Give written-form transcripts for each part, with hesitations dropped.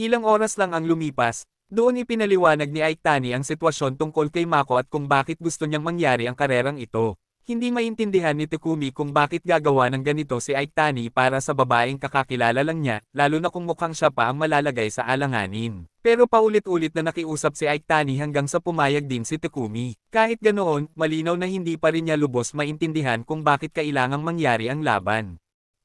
Ilang oras lang ang lumipas, doon ipinaliwanag ni Aiktani ang sitwasyon tungkol kay Mako at kung bakit gusto niyang mangyari ang karerang ito. Hindi maintindihan ni Takumi kung bakit gagawa ng ganito si Aiktani para sa babaeng kakakilala lang niya, lalo na kung mukhang siya pa ang malalagay sa alanganin. Pero paulit-ulit na nakiusap si Aiktani hanggang sa pumayag din si Takumi. Kahit ganoon, malinaw na hindi pa rin niya lubos maintindihan kung bakit kailangang mangyari ang laban.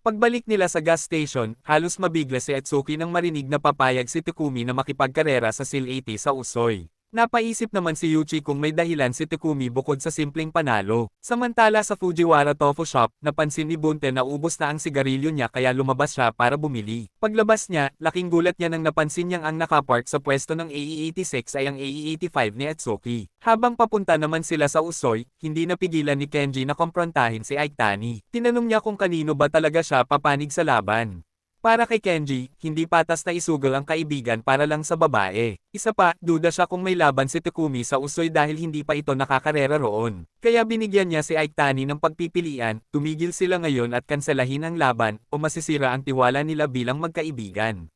Pagbalik nila sa gas station, halos mabigla si Atsuki nang marinig na papayag si Takumi na makipagkarera sa SEAL 80 sa Usoy. Napaisip naman si Yuchi kung may dahilan si Takumi bukod sa simpleng panalo. Samantala sa Fujiwara Tofu Shop, napansin ni Bunte na ubos na ang sigarilyo niya kaya lumabas siya para bumili. Paglabas niya, laking gulat niya nang napansin niyang ang nakapark sa pwesto ng AE-86 ay ang AE-85 ni Atsuki. Habang papunta naman sila sa Usoy, hindi napigilan ni Kenji na komprontahin si Aiktani. Tinanong niya kung kanino ba talaga siya papanig sa laban. Para kay Kenji, hindi patas na isugal ang kaibigan para lang sa babae. Isa pa, duda siya kung may laban si Takumi sa Usoy dahil hindi pa ito nakakarera roon. Kaya binigyan niya si Aiktani ng pagpipilian, tumigil sila ngayon at kanselahin ang laban, o masisira ang tiwala nila bilang magkaibigan.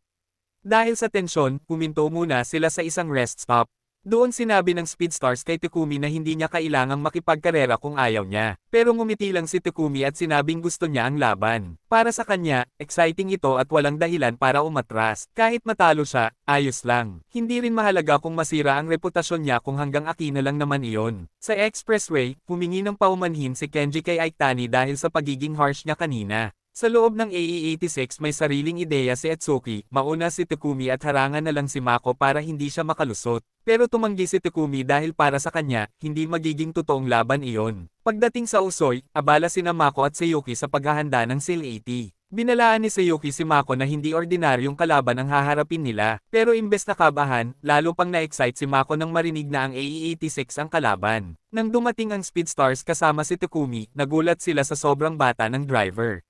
Dahil sa tensyon, huminto muna sila sa isang rest stop. Doon sinabi ng Speedstars kay Takumi na hindi niya kailangang makipagkarera kung ayaw niya. Pero ngumiti lang si Takumi at sinabing gusto niya ang laban. Para sa kanya, exciting ito at walang dahilan para umatras. Kahit matalo siya, ayos lang. Hindi rin mahalaga kung masira ang reputasyon niya kung hanggang aki na lang naman iyon. Sa expressway, humingi ng paumanhin si Kenji kay Aiktani dahil sa pagiging harsh niya kanina. Sa loob ng AE-86 may sariling ideya si Atsuki, mauna si Takumi at harangan na lang si Mako para hindi siya makalusot. Pero tumanggi si Takumi dahil para sa kanya, hindi magiging totoong laban iyon. Pagdating sa Usoy, abala sina Mako at Sayuki sa paghahanda ng SEAL 80. Binalaan ni Sayuki si Mako na hindi ordinaryong kalaban ang haharapin nila, pero imbes na kabahan, lalo pang na-excite si Mako nang marinig na ang AE-86 ang kalaban. Nang dumating ang Speedstars kasama si Takumi, nagulat sila sa sobrang bata ng driver.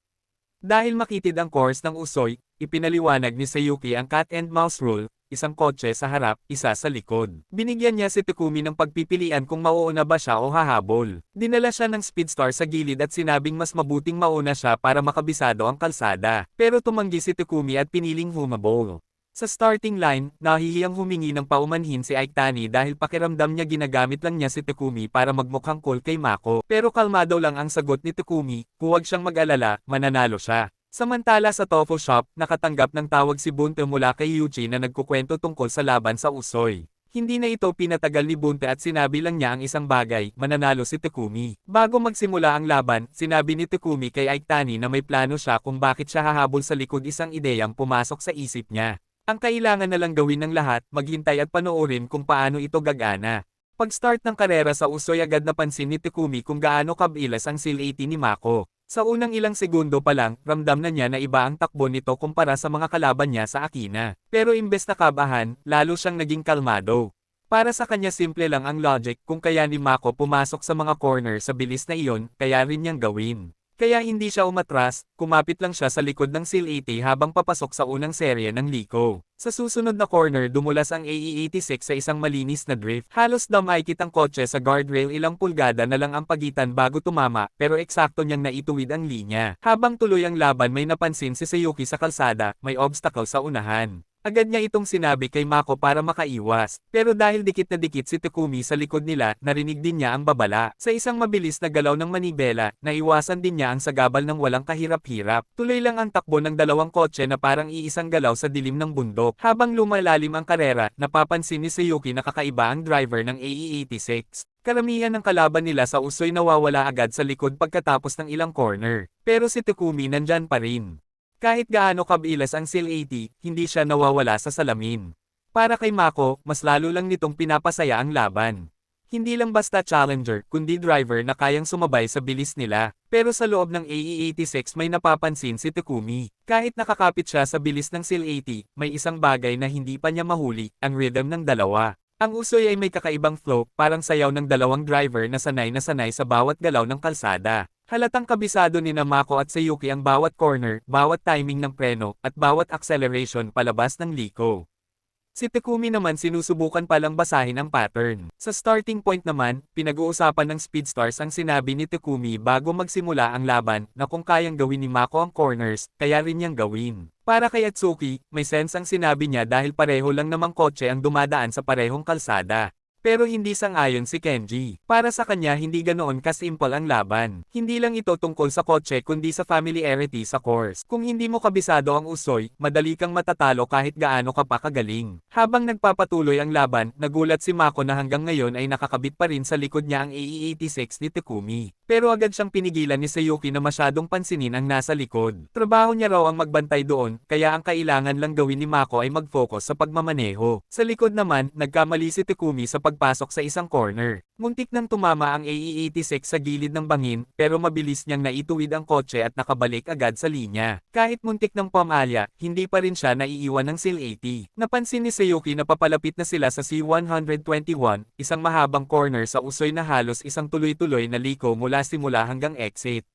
Dahil makitid ang course ng Usoy, ipinaliwanag ni Sayuki ang cat and mouse rule, isang kotse sa harap, isa sa likod. Binigyan niya si Takumi ng pagpipilian kung mauuna ba siya o hahabol. Dinala siya ng Speedstar sa gilid at sinabing mas mabuting mauna siya para makabisado ang kalsada. Pero tumanggi si Takumi at piniling humabol. Sa starting line, nahihiyang humingi ng paumanhin si Aiktani dahil pakiramdam niya ginagamit lang niya si Takumi para magmukhang cool kay Mako. Pero kalmado lang ang sagot ni Takumi, huwag siyang mag-alala, mananalo siya. Samantala sa Tofu Shop, nakatanggap ng tawag si Bunte mula kay Yuji na nagkukwento tungkol sa laban sa Usoy. Hindi na ito pinatagal ni Bunte at sinabi lang niya ang isang bagay, mananalo si Takumi. Bago magsimula ang laban, sinabi ni Takumi kay Aiktani na may plano siya kung bakit siya hahabol sa likod, isang ideyang pumasok sa isip niya. Ang kailangan na lang gawin ng lahat, maghintay at panoorin kung paano ito gagana. Pag-start ng karera sa Usoy agad napansin ni Takumi kung gaano kabilis ang SEAL 80 ni Mako. Sa unang ilang segundo pa lang, ramdam na niya na iba ang takbo nito kumpara sa mga kalaban niya sa Akina. Pero imbes na kabahan, lalo siyang naging kalmado. Para sa kanya simple lang ang logic kung kaya ni Mako pumasok sa mga corner sa bilis na iyon, kaya rin niyang gawin. Kaya hindi siya umatras, kumapit lang siya sa likod ng SEAL 80 habang papasok sa unang serye ng Liko. Sa susunod na corner dumulas ang AE-86 sa isang malinis na drift. Halos damay kitang kotse sa guardrail, ilang pulgada na lang ang pagitan bago tumama, pero eksakto niyang naituwid ang linya. Habang tuloy ang laban may napansin si Sayuki sa kalsada, may obstacle sa unahan. Agad niya itong sinabi kay Mako para makaiwas, pero dahil dikit na dikit si Takumi sa likod nila, narinig din niya ang babala. Sa isang mabilis na galaw ng manibela, naiwasan din niya ang sagabal ng walang kahirap-hirap. Tuloy lang ang takbo ng dalawang kotse na parang iisang galaw sa dilim ng bundok. Habang lumalalim ang karera, napapansin ni Sayuki na kakaiba ang driver ng AE-86. Karamihan ng kalaban nila sa Usoy nawawala agad sa likod pagkatapos ng ilang corner. Pero si Takumi nandyan pa rin. Kahit gaano kabilis ang SEAL 80, hindi siya nawawala sa salamin. Para kay Mako, mas lalo lang nitong pinapasaya ang laban. Hindi lang basta challenger, kundi driver na kayang sumabay sa bilis nila. Pero sa loob ng AE-86 may napapansin si Takumi. Kahit nakakapit siya sa bilis ng SEAL 80, may isang bagay na hindi pa niya mahuli, ang rhythm ng dalawa. Ang Usoy ay may kakaibang flow, parang sayaw ng dalawang driver na sanay sa bawat galaw ng kalsada. Halatang kabisado ni Mako at Sayuki ang bawat corner, bawat timing ng preno, at bawat acceleration palabas ng Liko. Si Takumi naman sinusubukan palang basahin ang pattern. Sa starting point naman, pinag-uusapan ng Speedstars ang sinabi ni Takumi bago magsimula ang laban na kung kayang gawin ni Mako ang corners, kaya rin niyang gawin. Para kay Atsuki, may sense ang sinabi niya dahil pareho lang namang kotse ang dumadaan sa parehong kalsada. Pero hindi sang-ayon si Kenji. Para sa kanya hindi ganoon kasimple ang laban. Hindi lang ito tungkol sa kotse kundi sa familiarity sa course. Kung hindi mo kabisado ang usoy, madali kang matatalo kahit gaano ka pa kagaling. Habang nagpapatuloy ang laban, nagulat si Mako na hanggang ngayon ay nakakabit pa rin sa likod niya ang AE-86 ni Takumi. Pero agad siyang pinigilan ni Sayuki na masyadong pansinin ang nasa likod. Trabaho niya raw ang magbantay doon, kaya ang kailangan lang gawin ni Mako ay mag-focus sa pagmamaneho. Sa likod naman, nagkamali si Takumi sa pagpasok sa isang corner. Muntik nang tumama ang AE-86 sa gilid ng bangin, pero mabilis niyang naituwid ang kotse at nakabalik agad sa linya. Kahit muntik ng pamalya, hindi pa rin siya naiiwan ng SEAL-80. Napansin ni Sayuki na papalapit na sila sa C-121, isang mahabang corner sa usoy na halos isang tuloy-tuloy na liko mula simula hanggang exit.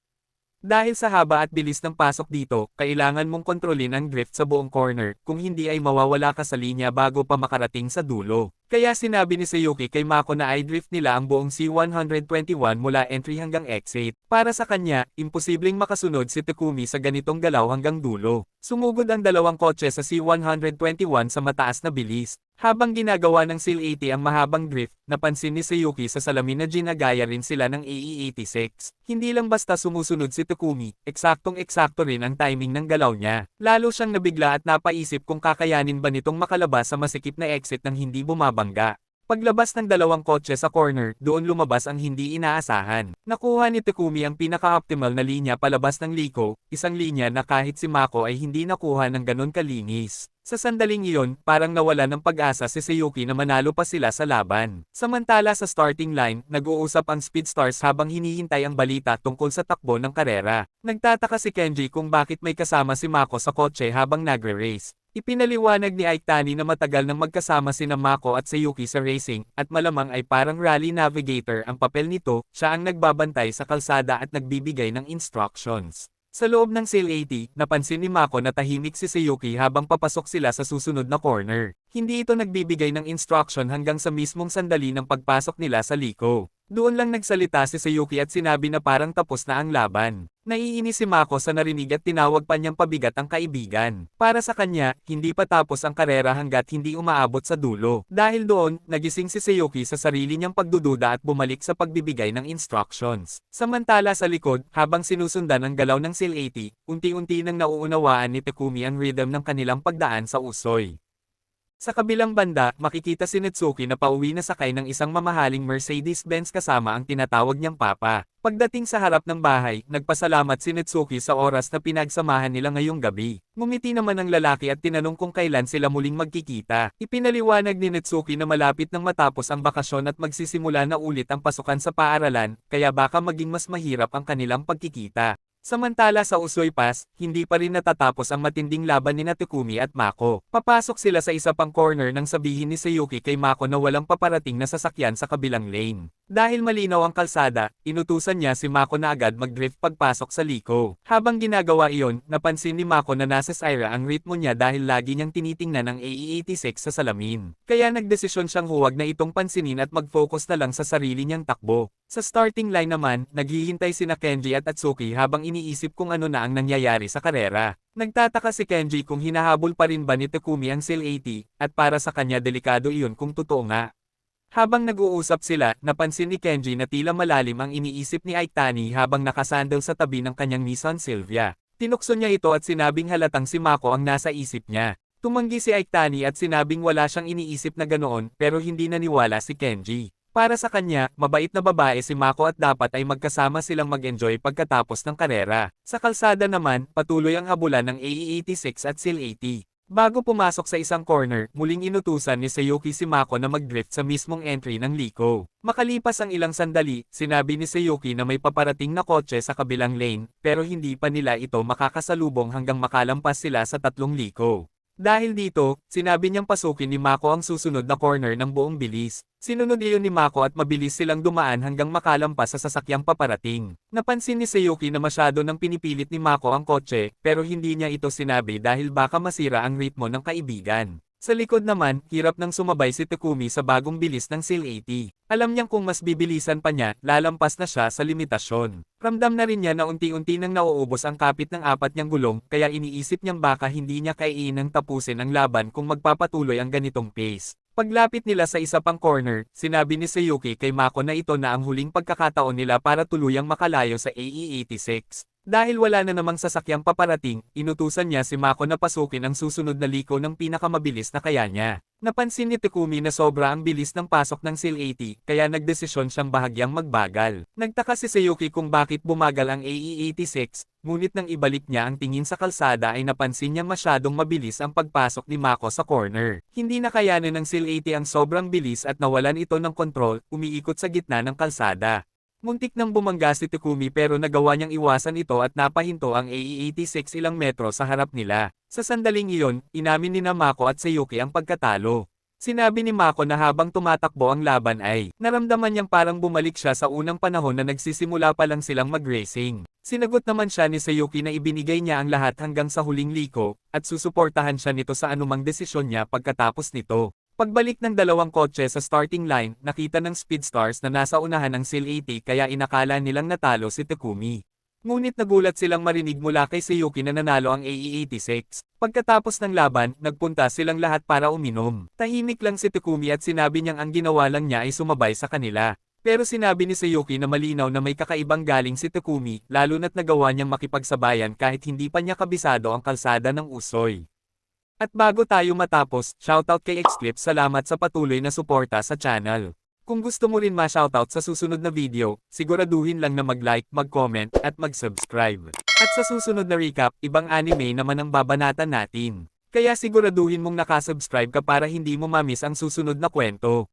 Dahil sa haba at bilis ng pasok dito, kailangan mong kontrolin ang drift sa buong corner, kung hindi ay mawawala ka sa linya bago pa makarating sa dulo. Kaya sinabi ni Sayuki kay Mako na i-drift nila ang buong C-121 mula entry hanggang exit. Para sa kanya, imposibleng makasunod si Takumi sa ganitong galaw hanggang dulo. Sumugod ang dalawang kotse sa C-121 sa mataas na bilis. Habang ginagawa ng SEAL-80 ang mahabang drift, napansin ni Sayuki sa salamin na ginagaya rin sila ng AE-86. Hindi lang basta sumusunod si Takumi, eksaktong-eksakto rin ang timing ng galaw niya. Lalo siyang nabigla at napaisip kung kakayanin ba nitong makalabas sa masikip na exit ng hindi bumabangga. Paglabas ng dalawang kotse sa corner, doon lumabas ang hindi inaasahan. Nakuha ni Takumi ang pinaka-optimal na linya palabas ng liko, isang linya na kahit si Mako ay hindi nakuha ng ganon kalinis. Sa sandaling iyon, parang nawala ng pag-asa si Sayuki na manalo pa sila sa laban. Samantala sa starting line, nag-uusap ang Speedstars habang hinihintay ang balita tungkol sa takbo ng karera. Nagtataka si Kenji kung bakit may kasama si Mako sa kotse habang nagre-race. Ipinaliwanag ni Aitani na matagal nang magkasama sina Mako at Sayuki sa racing, at malamang ay parang rally navigator ang papel nito, siya ang nagbabantay sa kalsada at nagbibigay ng instructions. Sa loob ng SEAL-80, napansin ni Mako na tahimik si Sayuki habang papasok sila sa susunod na corner. Hindi ito nagbibigay ng instruction hanggang sa mismong sandali ng pagpasok nila sa liko. Doon lang nagsalita si Sayuki at sinabi na parang tapos na ang laban. Naiinis si Mako sa narinig at tinawag pa niyang pabigat ang kaibigan. Para sa kanya, hindi pa tapos ang karera hanggat hindi umaabot sa dulo. Dahil doon, nagising si Sayuki sa sarili niyang pagdududa at bumalik sa pagbibigay ng instructions. Samantala sa likod, habang sinusundan ang galaw ng SEAL-80, unti-unti nang nauunawaan ni Takumi ang rhythm ng kanilang pagdaan sa usoy. Sa kabilang banda, makikita si Natsuki na pauwi na sakay ng isang mamahaling Mercedes-Benz kasama ang tinatawag niyang papa. Pagdating sa harap ng bahay, nagpasalamat si Natsuki sa oras na pinagsamahan nila ngayong gabi. Ngumiti naman ang lalaki at tinanong kung kailan sila muling magkikita. Ipinaliwanag ni Natsuki na malapit nang matapos ang bakasyon at magsisimula na ulit ang pasukan sa paaralan, kaya baka maging mas mahirap ang kanilang pagkikita. Samantala sa Usui Pass, hindi pa rin natatapos ang matinding laban ni Takumi at Mako. Papasok sila sa isa pang corner nang sabihin ni Sayuki kay Mako na walang paparating na sasakyan sa kabilang lane. Dahil malinaw ang kalsada, inutusan niya si Mako na agad mag-drift pagpasok sa liko. Habang ginagawa iyon, napansin ni Mako na nasa Syra ang ritmo niya dahil lagi niyang tinitingnan ang AE-86 sa salamin. Kaya nagdesisyon siyang huwag na itong pansinin at mag-focus na lang sa sarili niyang takbo. Sa starting line naman, naghihintay sina Kenji at Atsuki habang iniisip kung ano na ang nangyayari sa karera. Nagtataka si Kenji kung hinahabol pa rin ba ni Takumi ang SEAL-80, at para sa kanya delikado iyon kung totoo nga. Habang nag-uusap sila, napansin ni Kenji na tila malalim ang iniisip ni Aitani habang nakasandal sa tabi ng kanyang Nissan Silvia. Tinukso niya ito at sinabing halatang si Mako ang nasa isip niya. Tumanggi si Aitani at sinabing wala siyang iniisip na ganoon pero hindi naniwala si Kenji. Para sa kanya, mabait na babae si Mako at dapat ay magkasama silang mag-enjoy pagkatapos ng karera. Sa kalsada naman, patuloy ang habulan ng AE-86 at SEAL-80. Bago pumasok sa isang corner, muling inutusan ni Sayuki si Mako na mag-drift sa mismong entry ng liko. Makalipas ang ilang sandali, sinabi ni Sayuki na may paparating na kotse sa kabilang lane, pero hindi pa nila ito makakasalubong hanggang makalampas sila sa tatlong liko. Dahil dito, sinabi niyang pasukin ni Mako ang susunod na corner ng buong bilis. Sinunod iyon ni Mako at mabilis silang dumaan hanggang makalampas sa sasakyang paparating. Napansin ni Sayuki na masyado nang pinipilit ni Mako ang kotse, pero hindi niya ito sinabi dahil baka masira ang ritmo ng kaibigan. Sa likod naman, hirap nang sumabay si Takumi sa bagong bilis ng SEAL 80. Alam niyang kung mas bibilisan pa niya, lalampas na siya sa limitasyon. Ramdam na rin niya na unti-unti nang nauubos ang kapit ng apat niyang gulong, kaya iniisip niyang baka hindi niya kaiinang tapusin ang laban kung magpapatuloy ang ganitong pace. Paglapit nila sa isa pang corner, sinabi ni Sayuki kay Mako na ito na ang huling pagkakataon nila para tuluyang makalayo sa AE-86. Dahil wala na namang sasakyang paparating, inutusan niya si Mako na pasukin ang susunod na liko ng pinakamabilis na kaya niya. Napansin ni Takumi na sobra ang bilis ng pasok ng SEAL 80, kaya nagdesisyon siyang bahagyang magbagal. Nagtaka si Sayuki kung bakit bumagal ang AE-86, ngunit nang ibalik niya ang tingin sa kalsada ay napansin niyang masyadong mabilis ang pagpasok ni Mako sa corner. Hindi na kayanin ng SEAL 80 ang sobrang bilis at nawalan ito ng kontrol, umiikot sa gitna ng kalsada. Muntik nang bumangga si Takumi pero nagawa niyang iwasan ito at napahinto ang AE-86 ilang metro sa harap nila. Sa sandaling iyon, inamin ni Mako at Sayuki ang pagkatalo. Sinabi ni Mako na habang tumatakbo ang laban ay, naramdaman niyang parang bumalik siya sa unang panahon na nagsisimula pa lang silang mag-racing. Sinagot naman siya ni Sayuki na ibinigay niya ang lahat hanggang sa huling liko, at susuportahan siya nito sa anumang desisyon niya pagkatapos nito. Pagbalik ng dalawang kotse sa starting line, nakita ng Speedstars na nasa unahan ng SEAL 80 kaya inakala nilang natalo si Takumi. Ngunit nagulat silang marinig mula kay Sayuki na nanalo ang AE-86. Pagkatapos ng laban, nagpunta silang lahat para uminom. Tahimik lang si Takumi at sinabi niyang ang ginawa lang niya ay sumabay sa kanila. Pero sinabi ni Sayuki na malinaw na may kakaibang galing si Takumi, lalo na't nagawa niyang makipagsabayan kahit hindi pa niya kabisado ang kalsada ng Usoy. At bago tayo matapos, shoutout kay Xclip, salamat sa patuloy na suporta sa channel. Kung gusto mo rin ma-shoutout sa susunod na video, siguraduhin lang na mag-like, mag-comment, at mag-subscribe. At sa susunod na recap, ibang anime naman ang babanatan natin. Kaya siguraduhin mong nakasubscribe ka para hindi mo ma-miss ang susunod na kwento.